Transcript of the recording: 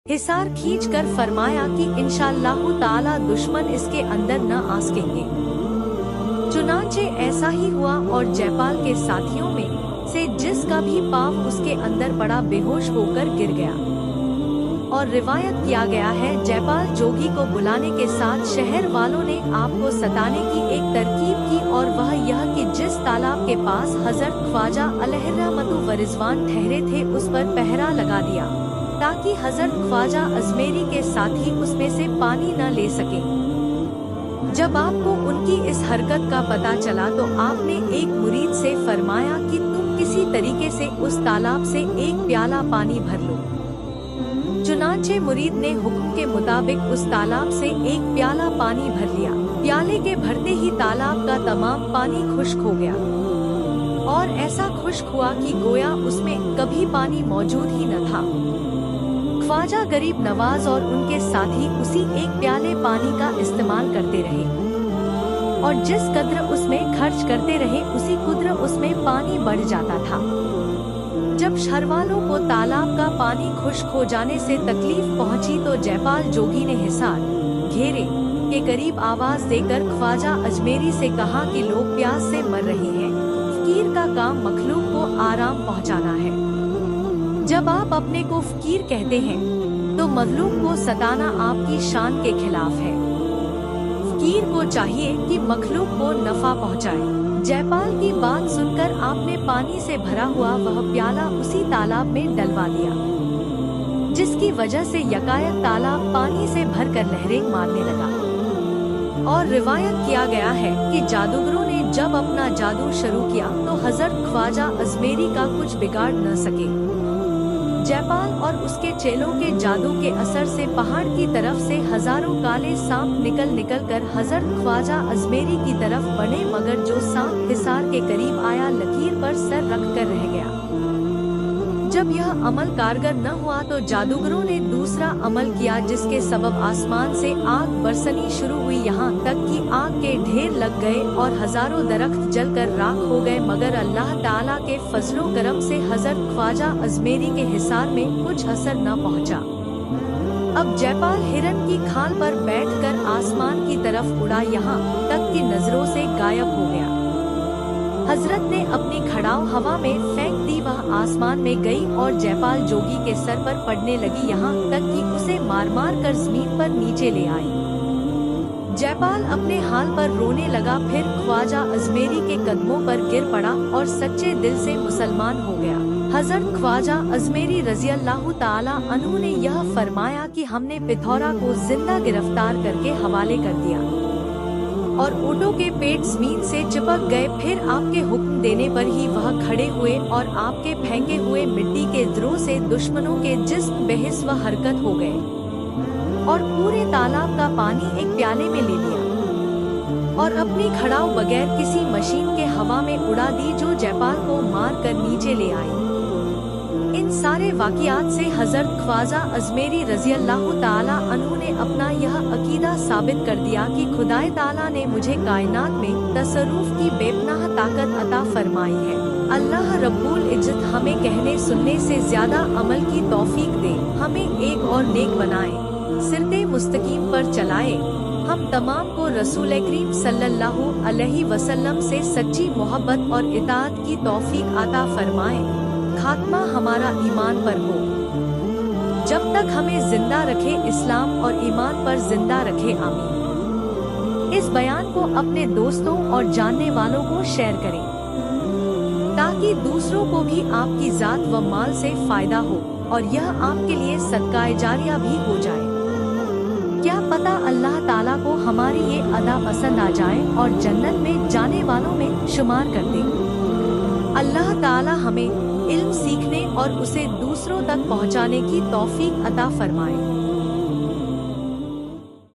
हिसार खींच कर फरमाया कि इंशाअल्लाह ताला दुश्मन इसके अंदर न आ सकेंगे। चुनांचे ऐसा ही हुआ और जयपाल के साथियों में से जिसका भी पाँव उसके अंदर पड़ा बेहोश होकर गिर गया। और रिवायत किया गया है जयपाल जोगी को बुलाने के साथ शहर वालों ने आपको सताने की एक तरकीब की और वह यह कि जिस तालाब के पास हजरत ख्वाजा अलैहिर्रहमतु व रिजवान ठहरे थे उस पर पहरा लगा दिया ताकि हजरत ख्वाजा अजमेरी के साथी उसमें से पानी न ले सके। जब आपको उनकी इस हरकत का पता चला तो आपने एक मुरीद से फरमाया कि तुम किसी तरीके से उस तालाब से एक प्याला पानी भर लो। चुनांचे मुरीद ने हुक्म के मुताबिक उस तालाब से एक प्याला पानी भर लिया। प्याले के भरते ही तालाब का तमाम पानी खुश्क हो गया और ऐसा खुश्क हुआ कि गोया उसमें कभी पानी मौजूद ही न था। ख्वाजा गरीब नवाज और उनके साथी उसी एक प्याले पानी का इस्तेमाल करते रहे और जिस कद्र उसमें खर्च करते रहे उसी कद्र उसमें पानी बढ़ जाता था। जब शहर वालों को तालाब का पानी खुश्क हो जाने से तकलीफ पहुंची तो जयपाल जोगी ने हिसार घेरे के करीब आवाज देकर ख्वाजा अजमेरी से कहा कि लोग प्यास से मर रहे हैं, फकीर का काम मखलूक को आराम पहुंचाना है। जब आप अपने को फकीर कहते हैं तो मखलूक को सताना आपकी शान के खिलाफ है। फकीर को चाहिए कि मखलूक को नफा पहुंचाए। जयपाल की बात सुनकर आपने पानी से भरा हुआ वह प्याला उसी तालाब में डलवा दिया, जिसकी वजह से यकायक तालाब पानी से भरकर लहरें मारने लगा। और रिवायत किया गया है कि जादूगरों ने जब अपना जादू शुरू किया तो हजरत ख्वाजा अजमेरी का कुछ बिगाड़ न सके। जयपाल और उसके चेलों के जादू के असर से पहाड़ की तरफ से हजारों काले सांप निकल कर हजरत ख्वाजा अजमेरी की तरफ बढ़े, मगर जो सांप हिसार के करीब आया लकीर पर सर रख कर रह गया। जब यह अमल कारगर न हुआ तो जादूगरों ने दूसरा अमल किया जिसके सबब आसमान से आग बरसनी शुरू हुई, यहाँ तक कि आग के ढेर लग गए और हजारों दरख्त जलकर राख हो गए, मगर अल्लाह ताला के फजलो करम से हजरत ख्वाजा अजमेरी के हिसार में कुछ असर न पहुँचा। अब जयपाल हिरन की खाल पर बैठकर आसमान की तरफ उड़ा, यहाँ तक कि नजरों से गायब हो गया। हजरत ने अपनी खड़ाऊ हवा में फेंक दी, वह आसमान में गई और जयपाल जोगी के सर पर पड़ने लगी, यहाँ तक कि उसे मार मार कर जमीन पर नीचे ले आई। जयपाल अपने हाल पर रोने लगा, फिर ख्वाजा अजमेरी के कदमों पर गिर पड़ा और सच्चे दिल से मुसलमान हो गया। हजरत ख्वाजा अजमेरी रज़ियल्लाहु ताला अन्हु ने यह फरमाया कि हमने पिथौरा को जिंदा गिरफ्तार करके हवाले कर दिया और ऊँटों के पेट जमीन से चिपक गए। फिर आपके हुक्म देने पर ही वह खड़े हुए और आपके फेंके हुए मिट्टी के द्रोह से दुश्मनों के जिस्म बेहिस व हरकत हो गए और पूरे तालाब का पानी एक प्याले में ले लिया और अपनी खड़ाऊ बगैर किसी मशीन के हवा में उड़ा दी, जो जयपाल को मार कर नीचे ले आई। इन सारे वाक़ियात से हजरत ख्वाजा अजमेरी रज़ियल्लाहु ताला अन्हु ने अपना यह अकीदा साबित कर दिया कि खुदाए ताला ने मुझे कायनात में तसर्रुफ की बेपनाह ताकत अता फरमाई है। अल्लाह रब्बुल इज्जत हमें कहने सुनने से ज्यादा अमल की तौफीक दे, हमें एक और नेक बनाए, सिरते मुस्तकीम पर चलाए, हम तमाम को रसूल करीम सल्लल्लाहु अलैहि वसल्लम से सच्ची मोहब्बत और इताअत की तौफीक अता फरमाए। खात्मा हमारा ईमान पर हो, जब तक हमें जिंदा रखे इस्लाम और ईमान पर जिंदा रखे, आमीन। इस बयान को अपने दोस्तों और जानने वालों को शेयर करें ताकि दूसरों को भी आपकी जात व माल से फायदा हो और यह आपके लिए सदका जारिया भी हो जाए। क्या पता अल्लाह ताला को हमारी ये अदा पसंद आ जाए और जन्नत में जाने वालों में शुमार कर दे। अल्लाह ताला हमें इल्म सीखने और उसे दूसरों तक पहुंचाने की तौफीक अता फरमाए।